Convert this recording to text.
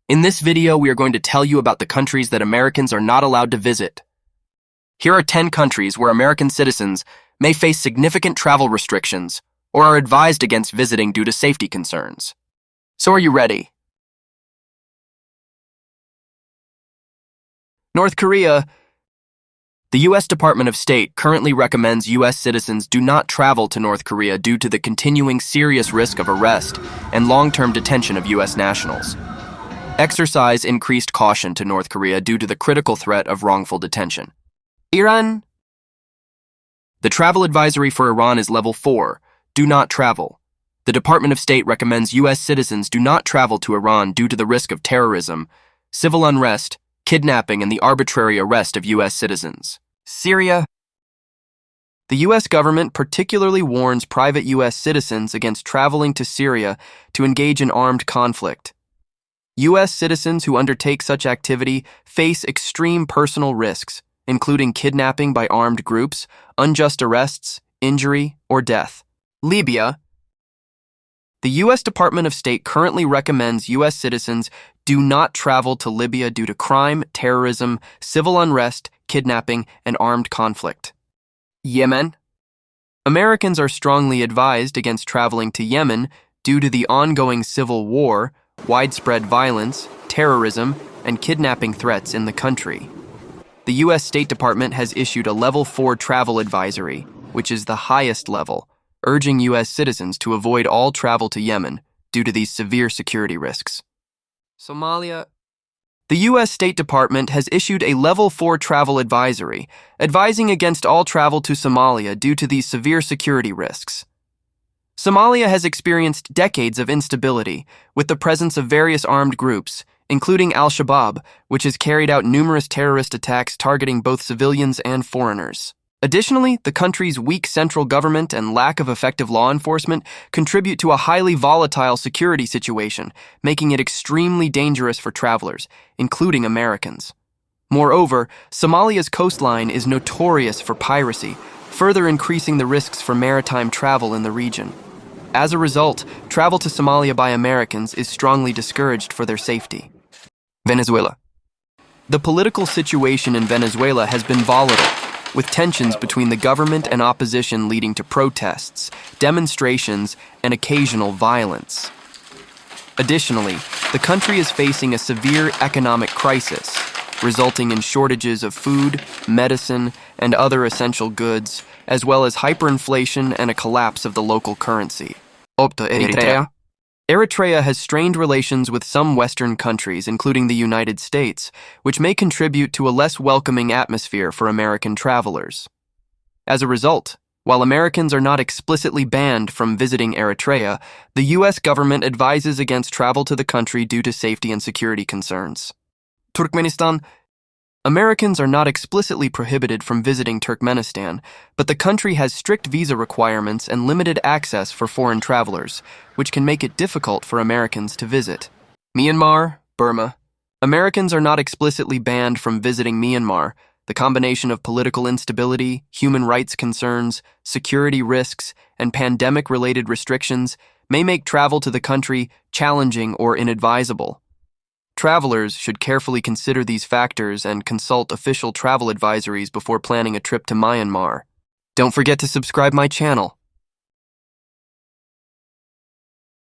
In this video, we are going to tell you about the countries that Americans are not allowed to visit. Here are 10 countries where American citizens may face significant travel restrictions or are advised against visiting due to safety concerns. So are you ready? North Korea. The U.S. Department of State currently recommends U.S. citizens do not travel to North Korea due to the continuing serious risk of arrest and long-term detention of U.S. nationals. Exercise increased caution to North Korea due to the critical threat of wrongful detention. Iran. The travel advisory for Iran is level 4, do not travel. The Department of State recommends U.S. citizens do not travel to Iran due to the risk of terrorism, civil unrest, kidnapping, and the arbitrary arrest of U.S. citizens. Syria. The U.S. government particularly warns private U.S. citizens against traveling to Syria to engage in armed conflict. U.S. citizens who undertake such activity face extreme personal risks, including kidnapping by armed groups, unjust arrests, injury, or death. Libya. The U.S. Department of State currently recommends U.S. citizens do not travel to Libya due to crime, terrorism, civil unrest, kidnapping, and armed conflict. Yemen. Americans are strongly advised against traveling to Yemen due to the ongoing civil war, widespread violence, terrorism, and kidnapping threats in the country. The U.S. State Department has issued a Level 4 travel advisory, which is the highest level, urging U.S. citizens to avoid all travel to Yemen due to these severe security risks. Somalia. The U.S. State Department has issued a Level 4 travel advisory, advising against all travel to Somalia due to these severe security risks. Somalia has experienced decades of instability, with the presence of various armed groups, including Al-Shabaab, which has carried out numerous terrorist attacks targeting both civilians and foreigners. Additionally, the country's weak central government and lack of effective law enforcement contribute to a highly volatile security situation, making it extremely dangerous for travelers, including Americans. Moreover, Somalia's coastline is notorious for piracy, further increasing the risks for maritime travel in the region. As a result, travel to Somalia by Americans is strongly discouraged for their safety. Venezuela. The political situation in Venezuela has been volatile, with tensions between the government and opposition leading to protests, demonstrations, and occasional violence. Additionally, the country is facing a severe economic crisis, resulting in shortages of food, medicine, and other essential goods, as well as hyperinflation and a collapse of the local currency. Eritrea. Eritrea has strained relations with some Western countries, including the United States, which may contribute to a less welcoming atmosphere for American travelers. As a result, while Americans are not explicitly banned from visiting Eritrea, the U.S. government advises against travel to the country due to safety and security concerns. Turkmenistan. Americans are not explicitly prohibited from visiting Turkmenistan, but the country has strict visa requirements and limited access for foreign travelers, which can make it difficult for Americans to visit. Myanmar, Burma. Americans are not explicitly banned from visiting Myanmar. The combination of political instability, human rights concerns, security risks, and pandemic-related restrictions may make travel to the country challenging or inadvisable. Travelers should carefully consider these factors and consult official travel advisories before planning a trip to Myanmar. Don't forget to subscribe my channel.